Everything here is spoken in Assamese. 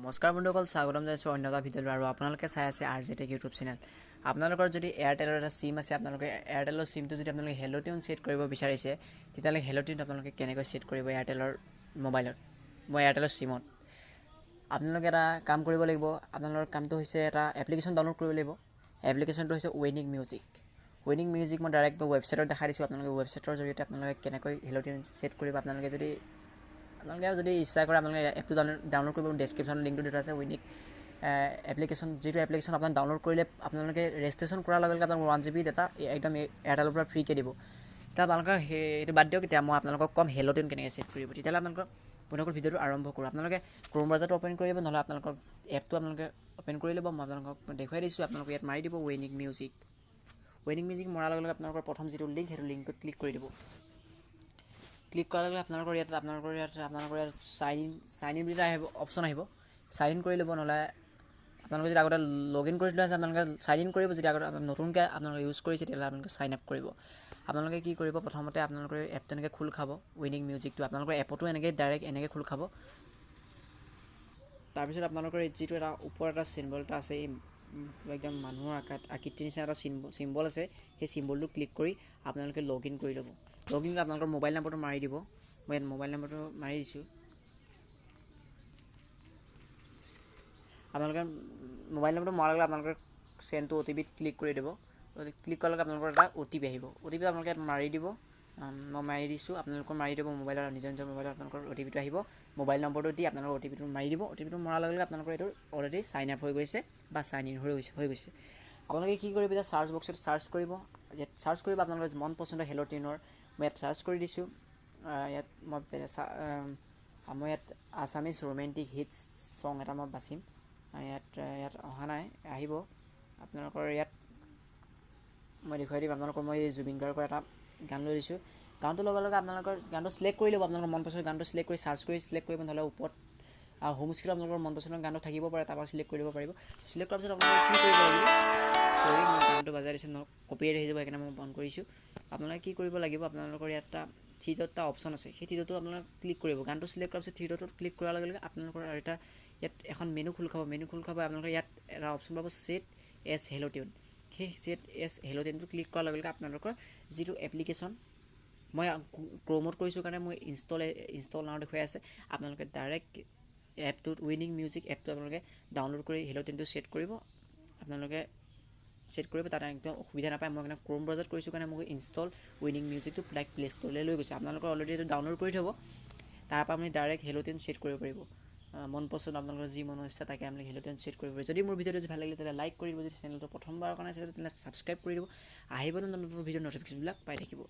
নমস্কাৰ বন্ধুসকল, স্বাগতম জনাইছোঁ অন্য এটা ভিডিঅ'লৈ। আৰু আপোনালোকে চাই আছে RJ Tech ইউটিউব চেনেল। আপোনালোকৰ যদি এয়াৰটেলৰ এটা চিম আছে, আপোনালোকে এয়াৰটেলৰ চিমটো যদি আপোনালোকে হেল্ল' টিউন ছেট কৰিব বিচাৰিছে, তেতিয়াহ'লে হেল্ল' টিউন আপোনালোকে কেনেকৈ ছেট কৰিব এয়াৰটেলৰ মোবাইলত, মই এয়াৰটেলৰ চিমত। আপোনালোকে এটা কাম কৰিব লাগিব। আপোনালোকৰ কামটো হৈছে এটা এপ্লিকেশ্যন ডাউনলোড কৰিব লাগিব। এপ্লিকেশ্যনটো হৈছে উইনিং মিউজিক। উইনিং মিউজিক মই ডাইৰেক্ট ৱেবছাইটত দেখাই দিছোঁ। আপোনালোকে ৱেবছাইটৰ জৰিয়তে আপোনালোকে কেনেকৈ হেল্ল' টিউন ছেট কৰিব। আপোনালোকে যদি ইচ্ছা কৰে আপোনালোকে এপটো ডাউনলোড কৰিব। ডেছক্ৰিপশ্যনত লিংকটো দিয়া আছে। উইনিক এপ্লিকেশ্যন, যিটো এপ্লিকেশ্যন আপোনাক ডাউনলোড কৰিলে আপোনালোকে ৰেজিষ্ট্ৰেশ্যন কৰাৰ লগে লগে আপোনাক 1 GB ডাটা একদম এয়াৰটেলৰ পৰা ফ্ৰীকৈ দিব। তেতিয়া আপোনালোকৰ সেইটো বাদ দিয়ক। এতিয়া মই আপোনালোকক ক'ম হেল্ল' টিউন কেনেকৈ ছেট কৰিব। তেতিয়াহ'লে আপোনালোকৰ বন্ধুসকল ভিডিঅ'টো আৰম্ভ কৰোঁ। আপোনালোকে ক্ৰোম ব্ৰাউজাৰটো অ'পেন কৰিব, নহ'লে আপোনালোকৰ এপটো আপোনালোকে অ'পেন কৰি ল'ব। মই আপোনালোকক দেখুৱাই দিছোঁ। আপোনালোকে ইয়াত মাৰি দিব উইনিক মিউজিক। উইনিক মিউজিক মৰাৰ লগে লগে আপোনালোকৰ প্ৰথম যিটো লিংক, সেইটো লিংকত ক্লিক কৰি দিব। ক্লিক কৰাৰ লগে লগে আপোনালোকৰ ইয়াত চাইন ইন বুলি এটা আহিব, অপশ্যন আহিব। চাইন ইন কৰি ল'ব, নহ'লে আপোনালোকে যদি আগতে লগ ইন কৰি থোৱা আছে আপোনালোকে চাইন ইন কৰিব। যদি আগতে নতুনকৈ আপোনালোকে ইউজ কৰিছে, তেতিয়াহ'লে আপোনালোকে চাইন আপ কৰিব। আপোনালোকে কি কৰিব, প্ৰথমতে আপোনালোকৰ এপটো এনেকৈ খোল খাব। উইনিং মিউজিকটো আপোনালোকৰ এপতো এনেকৈ ডাইৰেক্ট এনেকৈ খোল খাব। তাৰপিছত আপোনালোকৰ যিটো এটা ওপৰত এটা চিম্বল এটা আছে, একদম মানুহৰ আকৃতিৰ নিচিনা এটা চিম্বল আছে, সেই চিম্বলটো ক্লিক কৰি আপোনালোকে লগ ইন কৰি ল'ব। লগ ইন কৰি আপোনালোকৰ মোবাইল নম্বৰটো মাৰি দিব। মই ইয়াত মোবাইল নম্বৰটো মাৰি দিছোঁ। আপোনালোকে মোবাইল নম্বৰটো মৰাৰ লগে আপোনালোকে চেণ্ড টু OTP ক্লিক কৰি দিব। ক্লিক কৰাৰ লগে আপোনালোকৰ এটা OTP আহিব। OTP আপোনালোকে ইয়াত মাৰি দিব। মই মাৰি দিছোঁ, আপোনালোকৰ মাৰি দিব। মোবাইলৰ নিজৰ মোবাইলত আপোনালোকৰ OTPটো আহিব। মোবাইল নম্বৰটো দি আপোনালোকৰ OTPটো মাৰি দিব। OTPটো মৰাৰ লগে লগে আপোনালোকৰ এইটো অলৰেডি চাইন আপ হৈ গৈছে বা চাইন ইন হৈ গৈছে। আপোনালোকে কি কৰিব, এতিয়া চাৰ্চ বক্সত চাৰ্চ কৰিব। ইয়াত চাৰ্চ কৰিব আপোনালোকৰ মন পচন্দৰ হেল্ল' টিউনৰ। মই ইয়াত চাৰ্চ কৰি দিছোঁ। ইয়াত মই ইয়াত আছামিজ ৰোমেণ্টিক হিটছ ছং এটা মই বাচিম। ইয়াত অহা নাই, আহিব আপোনালোকৰ ইয়াত। মই দেখুৱাই দিম আপোনালোকৰ। মই এই জুবিন গাৰ্গৰ এটা গান লৈ দিছোঁ। গানটো লগাৰ লগে আপোনালোকৰ গানটো চিলেক্ট কৰি ল'ব। আপোনালোকৰ মন পচন্দৰ গানটো চিলেক্ট কৰি চাৰ্চ কৰি চিলেক্ট কৰিব, নহ'লে ওপৰত আৰু হোম স্ক্ৰীণত আপোনালোকৰ মন পচন্দৰ গানটো থাকিব পাৰে, তাৰপৰা চিলেক্ট কৰিব পাৰিব। চিলেক্ট কৰাৰ পিছত আপোনালোকে কি কৰিব লাগিব, চৰি মই গানটো বাজাই দিছোঁ, কপিৰাইট আহি যাব, সেইকাৰণে মই বন্ধ কৰিছোঁ। আপোনালোকে কি কৰিব লাগিব, আপোনালোকৰ ইয়াত এটা থ্ৰী ডট এটা অপশ্যন আছে, সেই থ্ৰী ডটটো আপোনালোকে ক্লিক কৰিব। গানটো চিলেক্ট কৰাৰ পিছত থ্ৰী ডটত ক্লিক কৰাৰ লগে লগে আপোনালোকৰ আৰু এটা ইয়াত এখন মেনু খোল খাব। আপোনালোকে ইয়াত এটা অপশ্যন পাব, ছেট এছ হেল্ল' টিউন। সেই ছেট এছ হেল্ল' টিউনটো ক্লিক কৰাৰ লগে লগে আপোনালোকৰ যিটো এপ্লিকেশ্যন, মই ক্ৰমত কৰিছোঁ কাৰণে মই ইনষ্টল নাও দেখুৱাই আছে। আপোনালোকে ডাইৰেক্ট এপটোত উইনিং মিউজিক এপটো আপোনালোকে ডাউনলোড কৰি হেল্ল' টিউনটো ছেট কৰিব। আপোনালোকে ছেট কৰিব, তাত একদম অসুবিধা নাপায়। মই ক্ৰম ব্ৰাউজাৰত কৰিছোঁ কাৰণে মোক ইনষ্টল উইনিং মিউজিকটো ডাইৰেক্ট প্লে ষ্ট'ৰলৈ লৈ গৈছে। আপোনালোকৰ অলৰেডি এইটো ডাউনলোড কৰি থ'ব, তাৰপৰা আপুনি ডাইৰেক্ট হেল্ল' টিউন ছেট কৰিব পাৰিব। মন পচন্দ আপোনালোকৰ যি মনৰ ইচ্ছা তাকে আপুনি হেল্ল' টিউন ছেট কৰিব পাৰিব। যদি মোৰ ভিডিঅ'টো ভাল লাগিলে তেতিয়াহ'লে লাইক কৰি দিব। যদি চেনেলটো প্ৰথমবাৰৰ কাৰণে আছে তেতিয়াহ'লে ছাবস্ক্ৰাইব কৰি দিব। আহিব নতুন ভিডিঅ'ৰ ন'টিফিকেশ্যনবিলাক পাই থাকিব।